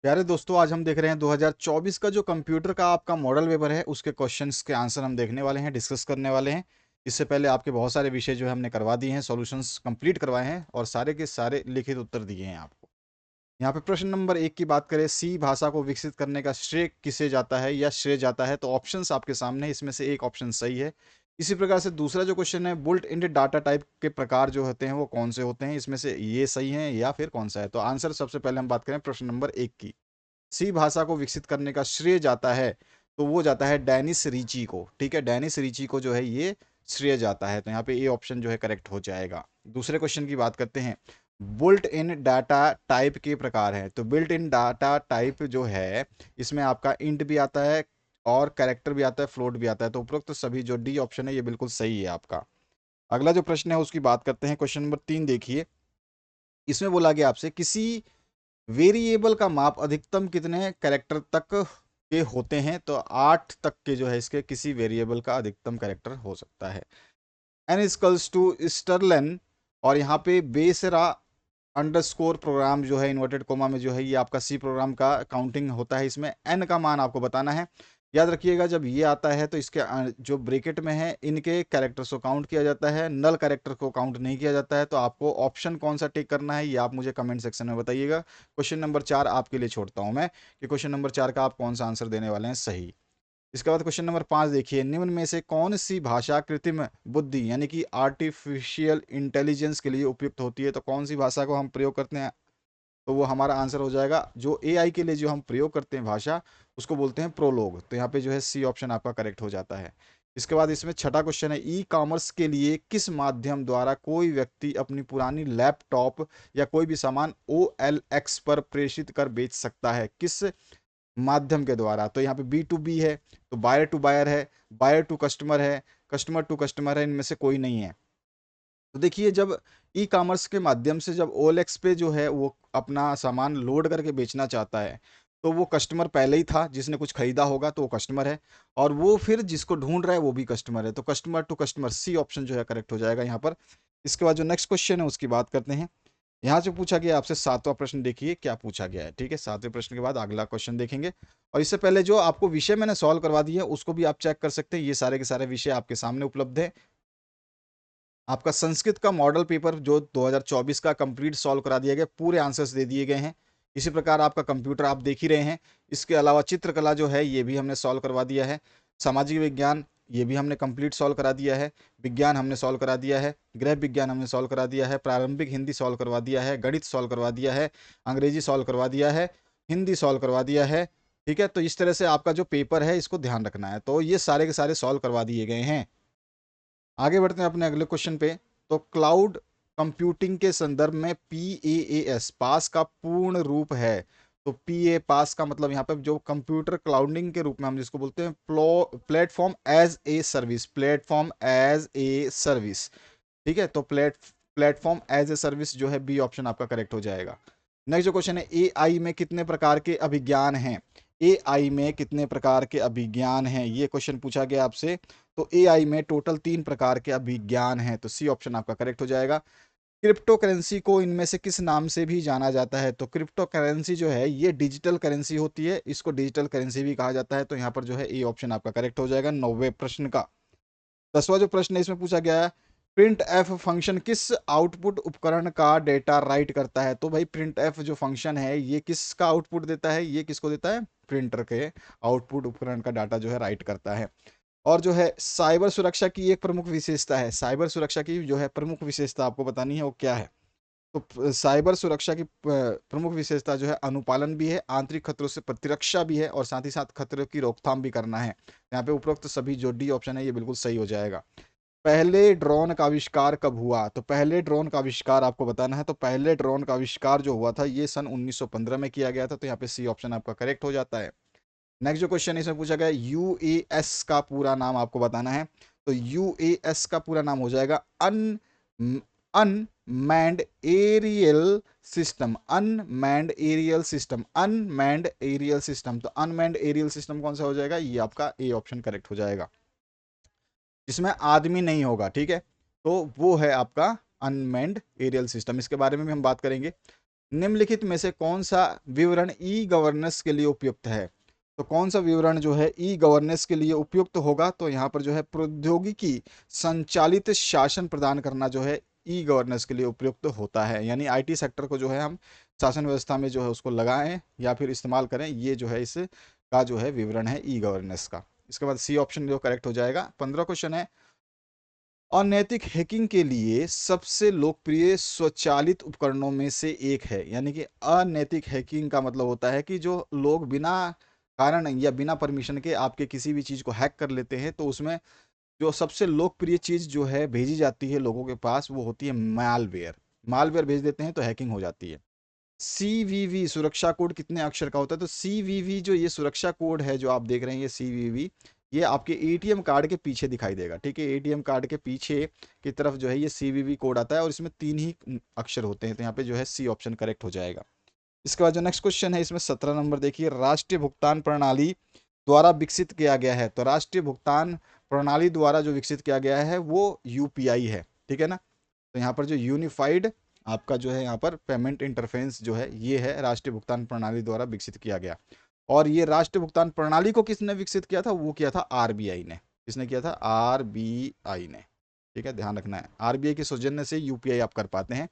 प्यारे दोस्तों, आज हम देख रहे हैं 2024 का जो कंप्यूटर का आपका मॉडल पेपर है उसके क्वेश्चंस के आंसर हम देखने वाले हैं, डिस्कस करने वाले हैं। इससे पहले आपके बहुत सारे विषय जो है हमने करवा दिए हैं, सॉल्यूशंस कंप्लीट करवाए हैं और सारे के सारे लिखित उत्तर दिए हैं आपको। यहाँ पे प्रश्न नंबर 1 की बात करें, सी भाषा को विकसित करने का श्रेय किसे जाता है या श्रेय जाता है, तो ऑप्शंस आपके सामने हैं, इसमें से एक ऑप्शन सही है। इसी प्रकार से दूसरा जो क्वेश्चन है, बुल्ट इन डाटा टाइप के प्रकार जो होते हैं वो कौन से होते हैं, इसमें से ये सही है या फिर कौन सा है। तो आंसर सबसे पहले हम बात करें प्रश्न नंबर 1 की। सी भाषा को विकसित करने का श्रेय जाता है, तो वो जाता है डेनिस रीची को। ठीक है, डेनिस रीची को जो है ये श्रेय जाता है, तो यहाँ पे ए ऑप्शन जो है करेक्ट हो जाएगा। दूसरे क्वेश्चन की बात करते हैं, बुल्ट इन डाटा टाइप के प्रकार है। तो बिल्ट इन डाटा टाइप जो है इसमें आपका इंट भी आता है और कैरेक्टर भी आता है, फ्लोट भी आता है। तो उपरोक्त तो सभी जो डी ऑप्शन है ये बिल्कुल सही है आपका। अगला जो प्रश्न है उसकी बात करते हैं, क्वेश्चन नंबर 3 देखिए। इसमें बोला गया आपसे, किसी वेरिएबल का माप अधिकतम कितने कैरेक्टर तक के होते हैं, तो 8 तक के जो है इसके किसी वेरिएबल का अधिकतम कैरेक्टर हो सकता है। एन इजकल्स टू स्टर्लन, और यहाँ पे बेसरा अंडरस्कोर प्रोग्राम जो है इन्वर्टेड कोमा में जो है ये आपका सी प्रोग्राम का काउंटिंग होता है। इसमें एन का मान आपको बताना है। याद रखिएगा, जब ये आता है तो इसके जो ब्रेकेट में है इनके कैरेक्टर्स को काउंट किया जाता है, नल कैरेक्टर को काउंट नहीं किया जाता है। तो आपको ऑप्शन कौन सा टिक करना है ये आप मुझे कमेंट सेक्शन में बताइएगा। क्वेश्चन नंबर 4 आपके लिए छोड़ता हूं मैं कि क्वेश्चन नंबर 4 का आप कौन सा आंसर देने वाले हैं सही। इसके बाद क्वेश्चन नंबर 5 देखिए, निम्न में से कौन सी भाषा कृत्रिम बुद्धि यानी कि आर्टिफिशियल इंटेलिजेंस के लिए उपयुक्त होती है। तो कौन सी भाषा को हम प्रयोग करते हैं, तो वो हमारा आंसर हो जाएगा, जो एआई के लिए जो हम प्रयोग करते हैं भाषा उसको बोलते हैं प्रोलोग। तो यहाँ पे जो है सी ऑप्शन आपका करेक्ट हो जाता है। इसके बाद इसमें छठा क्वेश्चन है, ई कॉमर्स के लिए किस माध्यम द्वारा कोई व्यक्ति अपनी पुरानी लैपटॉप या कोई भी सामान OLX पर प्रेषित कर बेच सकता है, किस माध्यम के द्वारा। तो यहाँ पे B2B है, तो बायर टू बायर है, बायर टू कस्टमर है, कस्टमर टू कस्टमर है, इनमें से कोई नहीं है। तो देखिए, जब ई कॉमर्स के माध्यम से जब OLX पे जो है वो अपना सामान लोड करके बेचना चाहता है, तो वो कस्टमर पहले ही था, जिसने कुछ खरीदा होगा तो वो कस्टमर है, और वो फिर जिसको ढूंढ रहा है वो भी कस्टमर है। तो customer to customer C option जो है करेक्ट हो जाएगा यहाँ पर। इसके बाद जो नेक्स्ट क्वेश्चन है उसकी बात करते हैं। यहाँ से पूछा गया आपसे 7वां प्रश्न, देखिए क्या पूछा गया है। ठीक है, 7वें प्रश्न के बाद अगला क्वेश्चन देखेंगे। और इससे पहले जो आपको विषय मैंने सॉल्व करवा दिए हैं उसको भी आप चेक कर सकते हैं, ये सारे के सारे विषय आपके सामने उपलब्ध है। आपका संस्कृत का मॉडल पेपर जो 2024 का कंप्लीट सॉल्व करा दिया गया, पूरे आंसर्स दे दिए गए हैं। इसी प्रकार आपका कंप्यूटर आप देख ही रहे हैं। इसके अलावा चित्रकला जो है ये भी हमने सॉल्व करवा दिया है। सामाजिक विज्ञान ये भी हमने कंप्लीट सॉल्व करा दिया है। विज्ञान हमने सॉल्व करा दिया है। गृह विज्ञान हमने सॉल्व करा दिया है। प्रारंभिक हिंदी सॉल्व करवा दिया है। गणित सॉल्व करवा दिया है। अंग्रेजी सॉल्व करवा दिया है। हिंदी सॉल्व करवा दिया है। ठीक है, तो इस तरह से आपका जो पेपर है इसको ध्यान रखना है। तो ये सारे के सारे सॉल्व करवा दिए गए हैं। आगे बढ़ते हैं अपने अगले क्वेश्चन पे। तो क्लाउड कंप्यूटिंग के संदर्भ में PaaS पास का पूर्ण रूप है। तो PA पास का मतलब यहाँ पे जो कंप्यूटर क्लाउडिंग के रूप में हम जिसको बोलते हैं platform as a service, platform as a service. ठीक है, तो प्लेटफॉर्म एज ए सर्विस जो है बी ऑप्शन आपका करेक्ट हो जाएगा। नेक्स्ट जो क्वेश्चन है, AI में कितने प्रकार के अभिज्ञान हैं। AI में कितने प्रकार के अभिज्ञान हैं, ये क्वेश्चन पूछा गया आपसे। तो AI में टोटल 3 प्रकार के अभिज्ञान हैं, तो सी ऑप्शन आपका करेक्ट हो जाएगा। क्रिप्टो करेंसी को इनमें से किस नाम से भी जाना जाता है। तो क्रिप्टो करेंसी जो है ये डिजिटल करेंसी होती है, इसको डिजिटल करेंसी भी कहा जाता है। तो यहाँ पर जो है ए ऑप्शन आपका करेक्ट हो जाएगा 9वें प्रश्न का। 10वां जो प्रश्न है इसमें पूछा गया है, प्रिंट एफ फंक्शन किस आउटपुट उपकरण का डेटा राइट करता है। तो भाई प्रिंट एफ जो फंक्शन है ये किसका आउटपुट देता है, ये किसको देता है, प्रिंटर के आउटपुट उपकरण का डाटा जो है राइट करता है। और जो है साइबर सुरक्षा की एक प्रमुख विशेषता है, साइबर सुरक्षा की जो है प्रमुख विशेषता आपको बतानी है वो क्या है। तो साइबर सुरक्षा की प्रमुख विशेषता जो है अनुपालन भी है, आंतरिक खतरों से प्रतिरक्षा भी है, और साथ ही साथ खतरों की रोकथाम भी करना है। यहाँ पे उपरोक्त सभी जो डी ऑप्शन है ये बिल्कुल सही हो जाएगा। पहले ड्रोन का आविष्कार कब हुआ। तो पहले ड्रोन का आविष्कार आपको बताना है। तो पहले ड्रोन का आविष्कार जो हुआ था ये सन 1915 में किया गया था। तो यहाँ पे सी ऑप्शन आपका करेक्ट हो जाता है। नेक्स्ट जो क्वेश्चन है इसमें पूछा गया, UAS का पूरा नाम आपको बताना है। तो UAS का पूरा नाम हो जाएगा unmanned aerial system, unmanned aerial system, unmanned aerial system. तो अनमैन्ड एरियल सिस्टम कौन सा हो जाएगा, ये आपका ए ऑप्शन करेक्ट हो जाएगा, जिसमें आदमी नहीं होगा। ठीक है, तो वो है आपका अनमैन्ड एरियल सिस्टम, इसके बारे में भी हम बात करेंगे। निम्नलिखित में से कौन सा विवरण ई गवर्नेंस के लिए उपयुक्त है? तो कौन सा विवरण जो है ई गवर्नेंस के लिए उपयुक्त होगा? तो यहाँ पर जो है प्रौद्योगिकी संचालित शासन प्रदान करना जो है ई गवर्नेंस के लिए उपयुक्त होता है। यानी आईटी सेक्टर को जो है हम शासन व्यवस्था में जो है उसको लगाएं या फिर इस्तेमाल करें, ये जो है इसका जो है विवरण है ई गवर्नेंस का। इसके बाद सी ऑप्शन जो करेक्ट हो जाएगा। 15 क्वेश्चन है, अनैतिक हैकिंग के लिए सबसे लोकप्रिय स्वचालित उपकरणों में से एक है। यानी कि अनैतिक हैकिंग का मतलब होता है कि जो लोग बिना कारण या बिना परमिशन के आपके किसी भी चीज़ को हैक कर लेते हैं, तो उसमें जो सबसे लोकप्रिय चीज़ जो है भेजी जाती है लोगों के पास, वो होती है मालवेयर। मालवेयर भेज देते हैं तो हैकिंग हो जाती है। सीवीवी सुरक्षा कोड कितने अक्षर का होता है? तो सीवीवी जो ये सुरक्षा कोड है जो आप देख रहे हैं, ये सीवीवी, ये आपके एटीएम कार्ड के पीछे दिखाई देगा। ठीक है, एटीएम कार्ड के पीछे की तरफ जो है ये सीवीवी कोड आता है और इसमें 3 ही अक्षर होते हैं। तो यहाँ पे जो है सी ऑप्शन करेक्ट हो जाएगा। इसके बाद जो नेक्स्ट क्वेश्चन है, इसमें 17 नंबर देखिए, राष्ट्रीय भुगतान प्रणाली द्वारा विकसित किया गया है। तो राष्ट्रीय भुगतान प्रणाली द्वारा जो विकसित किया गया है वो यूपीआई है। ठीक है ना? तो यहाँ पर जो यूनिफाइड आपका जो है यहाँ पर पेमेंट इंटरफेस जो है, ये है राष्ट्रीय भुगतान प्रणाली द्वारा विकसित किया गया। और ये राष्ट्रीय भुगतान प्रणाली को किसने विकसित किया था? वो किया था आरबीआई ने। किसने किया था? आरबीआई ने। ठीक है, ध्यान रखना है, आरबीआई के सौजन्य से यूपीआई आप कर पाते हैं,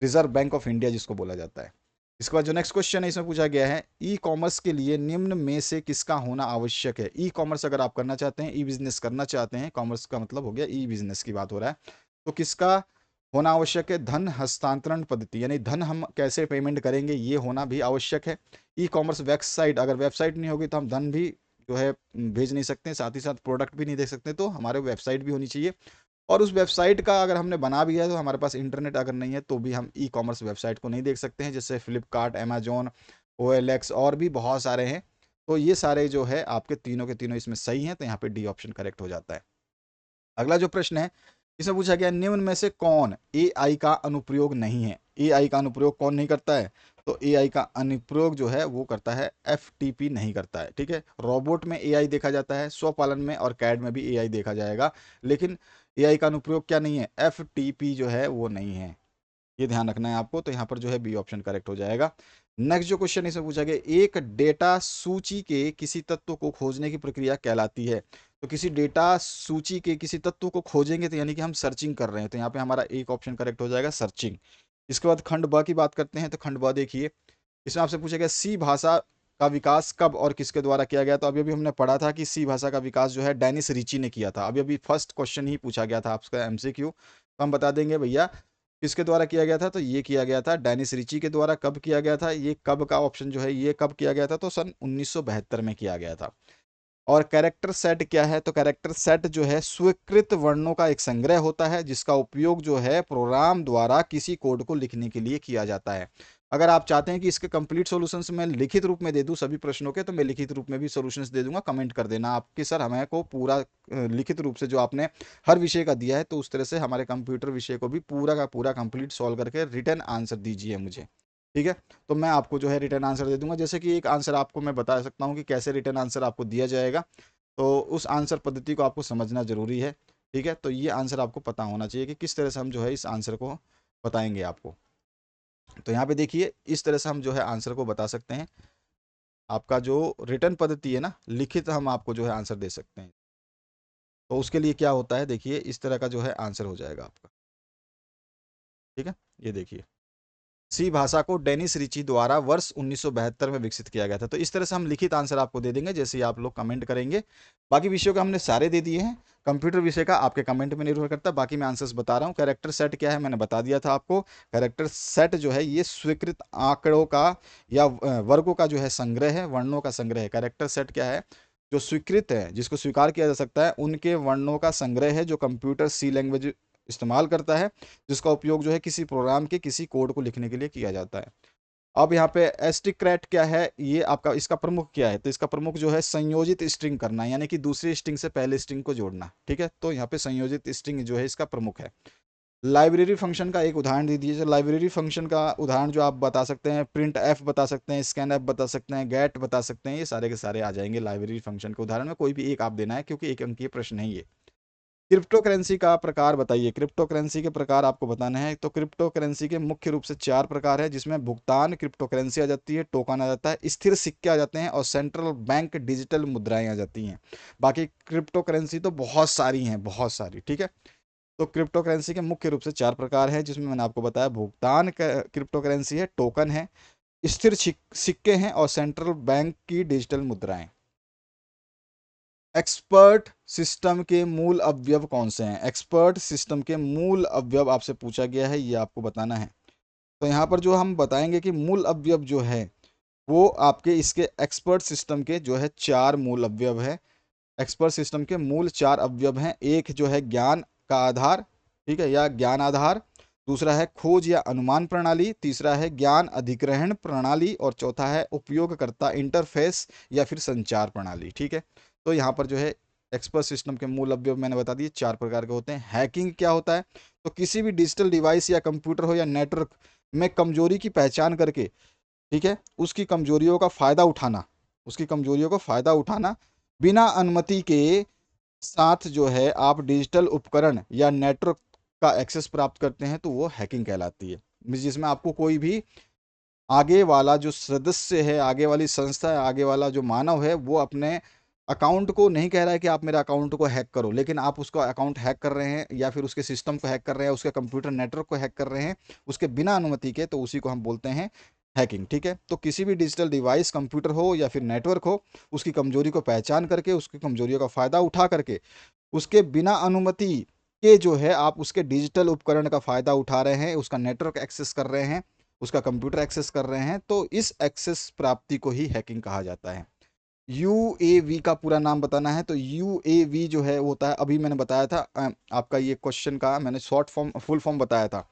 रिजर्व बैंक ऑफ इंडिया जिसको बोला जाता है। इसके बाद जो नेक्स्ट क्वेश्चन है, इसमें पूछा गया है, ई कॉमर्स के लिए निम्न में से किसका होना आवश्यक है? ई कॉमर्स अगर आप करना चाहते हैं, ई बिजनेस करना चाहते हैं, कॉमर्स का मतलब हो गया ई बिजनेस की बात हो रहा है, तो किसका होना आवश्यक है? धन हस्तांतरण पद्धति, यानी धन हम कैसे पेमेंट करेंगे, ये होना भी आवश्यक है। ई कॉमर्स वेबसाइट, अगर वेबसाइट नहीं होगी तो हम धन भी जो है भेज नहीं सकते, साथ ही साथ प्रोडक्ट भी नहीं देख सकते, तो हमारे वेबसाइट भी होनी चाहिए। और उस वेबसाइट का अगर हमने बना भी है तो हमारे पास इंटरनेट अगर नहीं है तो भी हम ई कॉमर्स वेबसाइट को नहीं देख सकते हैं, जैसे फ्लिपकार्ट, अमेजोन, OLX और भी बहुत सारे हैं। तो ये सारे जो है आपके तीनों के तीनों इसमें सही हैं, तो यहाँ पे डी ऑप्शन करेक्ट हो जाता है। अगला जो प्रश्न है, इसमें पूछा गया, निम्न में से कौन एआई का अनुप्रयोग नहीं है? एआई का अनुप्रयोग कौन नहीं करता है? तो एआई का अनुप्रयोग जो है वो करता है एफटीपी नहीं करता है। ठीक है, रोबोट में एआई देखा जाता है, स्वपालन में और कैड में भी एआई देखा जाएगा, लेकिन एआई का अनुप्रयोग क्या नहीं है? एफटीपी जो है वो नहीं है। ये ध्यान रखना है आपको। तो यहाँ पर जो है बी ऑप्शन करेक्ट हो जाएगा। नेक्स्ट जो क्वेश्चन इसमें पूछा गया, एक डेटा सूची के किसी तत्व को खोजने की प्रक्रिया कहलाती है। तो किसी डेटा सूची के किसी तत्व को खोजेंगे तो यानी कि हम सर्चिंग कर रहे हैं, तो यहाँ पे हमारा एक ऑप्शन करेक्ट हो जाएगा, सर्चिंग। इसके बाद खंड ब की बात करते हैं, तो खंड ब देखिए, इसमें आपसे पूछा गया, सी भाषा का विकास कब और किसके द्वारा किया गया? तो अभी अभी हमने पढ़ा था कि सी भाषा का विकास जो है डेनिस रिची ने किया था। अभी अभी फर्स्ट क्वेश्चन ही पूछा गया था आपका एमसीक्यू, तो हम बता देंगे भैया किसके द्वारा किया गया था। तो ये किया गया था डेनिस रिची के द्वारा। कब किया गया था? ये कब का ऑप्शन जो है, ये कब किया गया था? तो सन 1972 में किया गया था। और कैरेक्टर सेट क्या है? तो कैरेक्टर सेट जो है स्वीकृत वर्णों का एक संग्रह होता है, जिसका उपयोग जो है प्रोग्राम द्वारा किसी कोड को लिखने के लिए किया जाता है। अगर आप चाहते हैं कि इसके कंप्लीट सॉल्यूशंस मैं लिखित रूप में दे दूं सभी प्रश्नों के, तो मैं लिखित रूप में भी सॉल्यूशंस दे दूंगा, कमेंट कर देना आपके सर हमें को पूरा लिखित रूप से जो आपने हर विषय का दिया है, तो उस तरह से हमारे कंप्यूटर विषय को भी पूरा का पूरा कंप्लीट सॉल्व करके रिटर्न आंसर दीजिए मुझे। ठीक है, तो मैं आपको जो है रिटर्न आंसर दे दूंगा। जैसे कि एक आंसर आपको मैं बता सकता हूँ कि कैसे रिटर्न आंसर आपको दिया जाएगा, तो उस आंसर पद्धति को आपको समझना जरूरी है। ठीक है, तो ये आंसर आपको पता होना चाहिए कि किस तरह से हम जो है इस आंसर को बताएंगे आपको। तो यहाँ पे देखिए, इस तरह से हम जो है आंसर को बता सकते हैं। आपका जो रिटर्न पद्धति है ना, लिखित हम आपको जो है आंसर दे सकते हैं। तो उसके लिए क्या होता है, देखिए इस तरह का जो है आंसर हो जाएगा आपका। ठीक है, ये देखिए, सी भाषा को डेनिस रिची द्वारा वर्ष 1972 में विकसित किया गया था। तो इस तरह से हम लिखित आंसर आपको दे देंगे, जैसे ही आप लोग कमेंट करेंगे। बाकी विषयों का हमने सारे दे दिए हैं, कंप्यूटर विषय का आपके कमेंट में निर्भर करता है। बाकी मैं आंसर्स बता रहा हूँ। कैरेक्टर सेट क्या है, मैंने बता दिया था आपको। कैरेक्टर सेट जो है ये स्वीकृत आंकड़ों का या वर्गों का जो है संग्रह है, वर्णों का संग्रह है। कैरेक्टर सेट क्या है? जो स्वीकृत है, जिसको स्वीकार किया जा सकता है, उनके वर्णों का संग्रह है, जो कंप्यूटर सी लैंग्वेज इस्तेमाल करता है, जिसका उपयोग जो है किसी प्रोग्राम के किसी कोड को लिखने के लिए किया जाता है। अब यहाँ पे एस्टिक्रेट क्या है, ये आपका इसका प्रमुख क्या है? तो इसका प्रमुख जो है संयोजित स्ट्रिंग करना, यानी कि दूसरी स्ट्रिंग से पहले स्ट्रिंग को जोड़ना। ठीक है, तो यहाँ पे संयोजित स्ट्रिंग जो है इसका प्रमुख है। लाइब्रेरी फंक्शन का एक उदाहरण दे दीजिए। लाइब्रेरी फंक्शन का उदाहरण जो आप बता सकते हैं, प्रिंट एफ बता सकते हैं, स्कैन एफ बता सकते हैं, गेट बता सकते हैं, ये सारे के सारे आ जाएंगे लाइब्रेरी फंक्शन के उदाहरण में। कोई भी एक आप देना है, क्योंकि एक अंकीय प्रश्न है ये। क्रिप्टो करेंसी का प्रकार बताइए। क्रिप्टो करेंसी के प्रकार आपको बताना है। तो क्रिप्टो करेंसी के मुख्य रूप से 4 प्रकार है, जिसमें भुगतान क्रिप्टो करेंसी आ जाती है, टोकन आ जाता है, स्थिर सिक्के आ जाते हैं और सेंट्रल बैंक डिजिटल मुद्राएं आ जाती हैं। बाकी क्रिप्टो करेंसी तो बहुत सारी हैं, बहुत सारी, ठीक है। तो क्रिप्टो करेंसी के मुख्य रूप से 4 प्रकार हैं, जिसमें मैंने आपको बताया भुगतान क्रिप्टो करेंसी है, टोकन है, स्थिर सिक्के हैं और सेंट्रल बैंक की डिजिटल मुद्राएं। एक्सपर्ट सिस्टम के मूल अवयव कौन से हैं? एक्सपर्ट सिस्टम के मूल अवयव आपसे पूछा गया है, ये आपको बताना है। तो यहाँ पर जो हम बताएंगे कि मूल अवयव जो है वो आपके इसके एक्सपर्ट सिस्टम के जो है 4 मूल अवयव है। एक्सपर्ट सिस्टम के मूल 4 अवयव हैं। एक जो है ज्ञान का आधार, ठीक है, या ज्ञान आधार। दूसरा है खोज या अनुमान प्रणाली। तीसरा है ज्ञान अधिग्रहण प्रणाली। और चौथा है उपयोगकर्ता इंटरफेस या फिर संचार प्रणाली, ठीक है। तो यहाँ पर जो है एक्सपर्ट सिस्टम के मूल अवयव मैंने बता दिए 4 प्रकार के होते हैं। हैकिंग क्या होता है? तो किसी भी डिजिटल डिवाइस या कंप्यूटर हो या नेटवर्क में कमजोरी की पहचान करके, ठीक है, उसकी कमजोरियों का फायदा उठाना, उसकी कमजोरियों का फायदा उठाना बिना अनुमति के साथ जो है आप डिजिटल उपकरण या नेटवर्क का एक्सेस प्राप्त करते हैं, तो वो हैकिंग कहलाती है। जिसमें आपको कोई भी आगे वाला जो सदस्य है, आगे वाली संस्था है, आगे वाला जो मानव है, वो अपने अकाउंट को नहीं कह रहा है कि आप मेरे अकाउंट को हैक करो, लेकिन आप उसका अकाउंट हैक कर रहे हैं या फिर उसके सिस्टम को हैक कर रहे हैं, उसके कंप्यूटर नेटवर्क को हैक कर रहे हैं उसके बिना अनुमति के, तो उसी को हम बोलते हैं हैकिंग, ठीक है। तो किसी भी डिजिटल डिवाइस, कंप्यूटर हो या फिर नेटवर्क हो, उसकी कमजोरी को पहचान करके, उसकी कमजोरियों का फायदा उठा करके, उसके बिना अनुमति के जो है आप उसके डिजिटल उपकरण का फ़ायदा उठा रहे हैं, उसका नेटवर्क एक्सेस कर रहे हैं, उसका कंप्यूटर एक्सेस कर रहे हैं, तो इस एक्सेस प्राप्ति को ही हैकिंग कहा जाता है। यूएवी का पूरा नाम बताना है। तो यूएवी जो है वो होता है, अभी मैंने बताया था आपका ये क्वेश्चन का मैंने शॉर्ट फॉर्म फुल फॉर्म बताया था,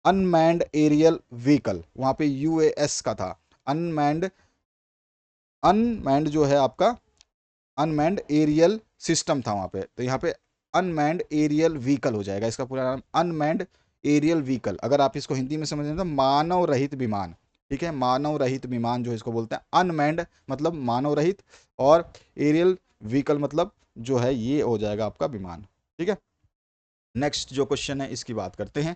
अनमैन्ड एरियल व्हीकल। वहाँ पे यूएएस का था अनमैन्ड। अनमैन्ड जो है आपका अनमैन्ड एरियल सिस्टम था वहाँ पे, तो यहाँ पे अनमैन्ड एरियल व्हीकल हो जाएगा इसका पूरा नाम, अनमैन्ड एरियल व्हीकल। अगर आप इसको हिंदी में समझें तो मानव रहित विमान, ठीक है, मानव रहित विमान जो इसको बोलते हैं। अनमैन्ड मतलब मानव रहित, और एरियल व्हीकल मतलब जो है ये हो जाएगा आपका विमान, ठीक है। नेक्स्ट जो क्वेश्चन है इसकी बात करते हैं।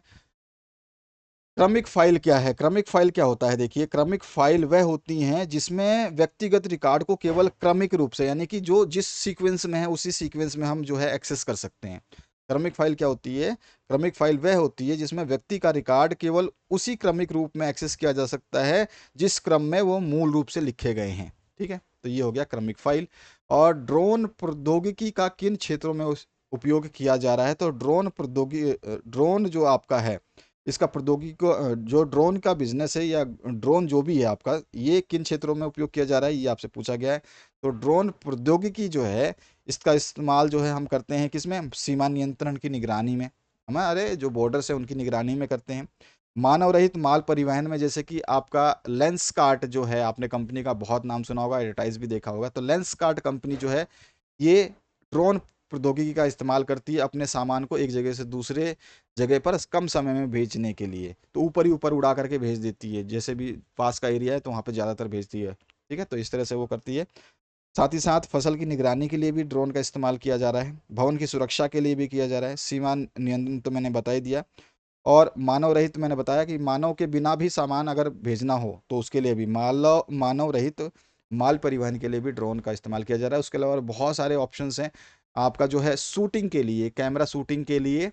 क्रमिक फाइल क्या है? क्रमिक फाइल क्या होता है? देखिए, क्रमिक फाइल वह होती हैं जिसमें व्यक्तिगत रिकॉर्ड को केवल क्रमिक रूप से, यानी कि जो जिस सीक्वेंस में है उसी सीक्वेंस में हम जो है एक्सेस कर सकते हैं। क्रमिक फाइल क्या होती है? क्रमिक फाइल वह होती है जिसमें व्यक्ति का रिकॉर्ड केवल उसी क्रमिक रूप में एक्सेस किया जा सकता है जिस क्रम में वो मूल रूप से लिखे गए हैं, ठीक है। तो ये हो गया क्रमिक फाइल। और ड्रोन प्रौद्योगिकी का किन क्षेत्रों में उपयोग किया जा रहा है? तो ड्रोन प्रौद्योगिकी, ड्रोन जो आपका है इसका प्रौद्योगिकी को जो ड्रोन का बिजनेस है या ड्रोन जो भी है आपका, ये किन क्षेत्रों में उपयोग किया जा रहा है, ये आपसे पूछा गया है। तो ड्रोन प्रौद्योगिकी जो है इसका इस्तेमाल जो है हम करते हैं किसमें? सीमा नियंत्रण की निगरानी में, हमारे जो बॉर्डर्स है उनकी निगरानी में करते हैं। मानव रहित माल परिवहन में, जैसे कि आपका लेंस कार्ट जो है, आपने कंपनी का बहुत नाम सुना होगा, एडवर्टाइज भी देखा होगा, तो लेंस कार्ट कंपनी जो है ये ड्रोन प्रौद्योगिकी का इस्तेमाल करती है अपने सामान को एक जगह से दूसरे जगह पर कम समय में भेजने के लिए। तो ऊपर ही ऊपर उड़ा करके भेज देती है, जैसे भी पास का एरिया है तो वहाँ पे ज़्यादातर भेजती है, ठीक है। तो इस तरह से वो करती है। साथ ही साथ फसल की निगरानी के लिए भी ड्रोन का इस्तेमाल किया जा रहा है, भवन की सुरक्षा के लिए भी किया जा रहा है, सीमा नियंत्रण तो मैंने बता ही दिया। और मानव रहित मैंने बताया कि मानव के बिना भी सामान अगर भेजना हो तो उसके लिए भी मानव रहित माल परिवहन के लिए भी ड्रोन का इस्तेमाल किया जा रहा है। उसके अलावा बहुत सारे ऑप्शंस हैं आपका जो है शूटिंग के लिए, कैमरा शूटिंग के लिए,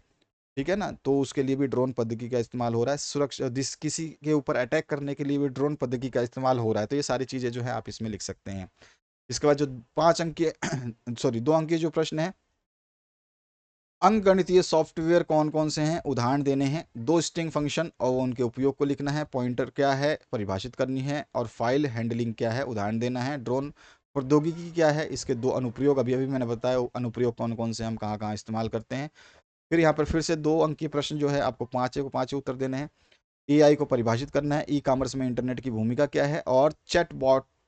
ठीक है ना, तो उसके लिए भी ड्रोन पद्धति का इस्तेमाल हो रहा है। सुरक्षा किसी के ऊपर अटैक करने के लिए भी ड्रोन पद्धति का इस्तेमाल हो रहा है। तो ये सारी चीज़ें जो है आप इसमें लिख सकते हैं। इसके बाद जो 5 अंकीय सॉरी 2 अंकीय जो प्रश्न है, अंकगणितीय सॉफ्टवेयर कौन कौन से हैं, उदाहरण देने हैं। 2 स्ट्रिंग फंक्शन और उनके उपयोग को लिखना है, पॉइंटर क्या है परिभाषित करनी है, और फाइल हैंडलिंग क्या है उदाहरण देना है। ड्रोन प्रौद्योगिकी क्या है, इसके 2 अनुप्रयोग अभी अभी मैंने बताया, अनुप्रयोग कौन कौन से हम कहाँ कहाँ इस्तेमाल करते हैं। फिर यहाँ पर फिर से 2 अंकीय प्रश्न जो है आपको 5 उत्तर देने हैं। एआई को परिभाषित करना है, ई कॉमर्स में इंटरनेट की भूमिका क्या है, और चैट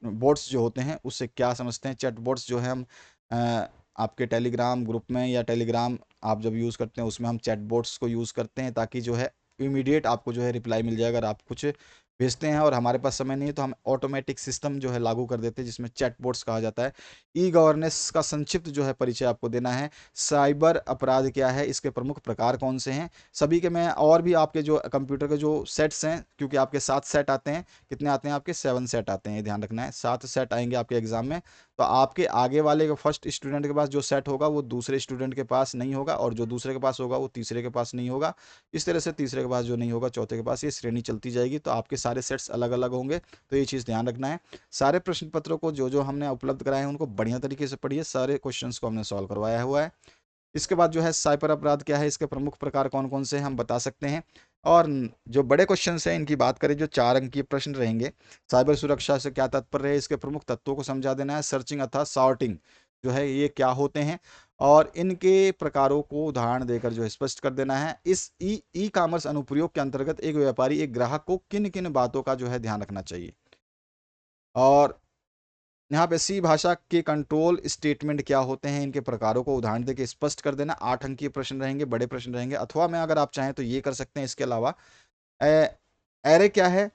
बोट्स जो होते हैं उससे क्या समझते हैं। चैट बोट्स जो है हम आपके टेलीग्राम ग्रुप में या टेलीग्राम आप जब यूज़ करते हैं उसमें हम चैट बोट्स को यूज़ करते हैं ताकि जो है इमीडिएट आपको जो है रिप्लाई मिल जाएगा अगर आप कुछ भेजते हैं और हमारे पास समय नहीं है तो हम ऑटोमेटिक सिस्टम जो है लागू कर देते हैं, जिसमें चैटबॉट्स कहा जाता है। ई गवर्नेंस का संक्षिप्त जो है परिचय आपको देना है। साइबर अपराध क्या है, इसके प्रमुख प्रकार कौन से हैं, सभी के मैं और भी आपके जो कंप्यूटर के जो सेट्स हैं, क्योंकि आपके 7 सेट आते हैं, कितने आते हैं आपके 7 सेट आते हैं, ये ध्यान रखना है, 7 सेट आएंगे आपके एग्जाम में। तो आपके आगे वाले फर्स्ट स्टूडेंट के पास जो सेट होगा वो दूसरे स्टूडेंट के पास नहीं होगा, और जो दूसरे के पास होगा वो तीसरे के पास नहीं होगा, इस तरह से तीसरे के पास जो नहीं होगा चौथे के पास, ये श्रेणी चलती जाएगी। तो आपके सारे सेट्स अलग अलग होंगे, तो ये चीज़ ध्यान रखना है। सारे प्रश्न पत्रों को जो जो हमने उपलब्ध कराए हैं उनको बढ़िया तरीके से पढ़िए, सारे क्वेश्चंस को हमने सॉल्व करवाया हुआ है। इसके बाद जो है साइबर अपराध क्या है, इसके प्रमुख प्रकार कौन कौन से हैं हम बता सकते हैं। और जो बड़े क्वेश्चन हैं इनकी बात करें, जो 4 अंक के प्रश्न रहेंगे, साइबर सुरक्षा से क्या तात्पर्य है, इसके प्रमुख तत्वों को समझा देना है। सर्चिंग अथवा सॉर्टिंग जो है ये क्या होते हैं, और इनके प्रकारों को उदाहरण देकर जो है स्पष्ट कर देना है। इस ई कॉमर्स अनुप्रयोग के अंतर्गत एक व्यापारी एक ग्राहक को किन किन बातों का जो है ध्यान रखना चाहिए, और यहाँ पे सी भाषा के कंट्रोल स्टेटमेंट क्या होते हैं, इनके प्रकारों को उदाहरण देके स्पष्ट कर देना। 8 अंकीय प्रश्न रहेंगे, बड़े प्रश्न रहेंगे, अथवा मैं अगर आप चाहें तो ये कर सकते हैं। इसके अलावा एरे क्या है,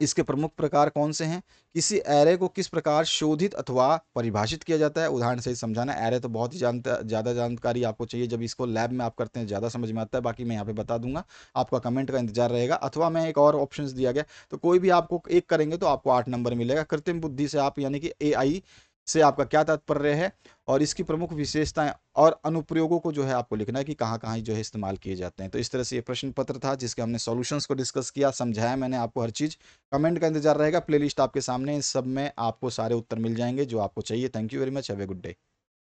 इसके प्रमुख प्रकार कौन से हैं, किसी एरे को किस प्रकार शोधित अथवा परिभाषित किया जाता है, उदाहरण से ही समझाना। एरे तो बहुत ही ज़्यादा जानकारी आपको चाहिए, जब इसको लैब में आप करते हैं ज़्यादा समझ में आता है, बाकी मैं यहाँ पे बता दूंगा, आपका कमेंट का इंतजार रहेगा। अथवा मैं एक और ऑप्शंस दिया गया, तो कोई भी आपको एक करेंगे तो आपको 8 नंबर मिलेगा। कृत्रिम बुद्धि से आप यानी कि एआई से आपका क्या तात्पर्य है, और इसकी प्रमुख विशेषताएं और अनुप्रयोगों को जो है आपको लिखना है कि कहाँ कहाँ जो है इस्तेमाल किए जाते हैं। तो इस तरह से ये प्रश्न पत्र था जिसके हमने सॉल्यूशंस को डिस्कस किया, समझाया मैंने आपको हर चीज़। कमेंट का इंतजार रहेगा, प्लेलिस्ट आपके सामने, इस सब में आपको सारे उत्तर मिल जाएंगे जो आपको चाहिए। Thank you very much, have a good day.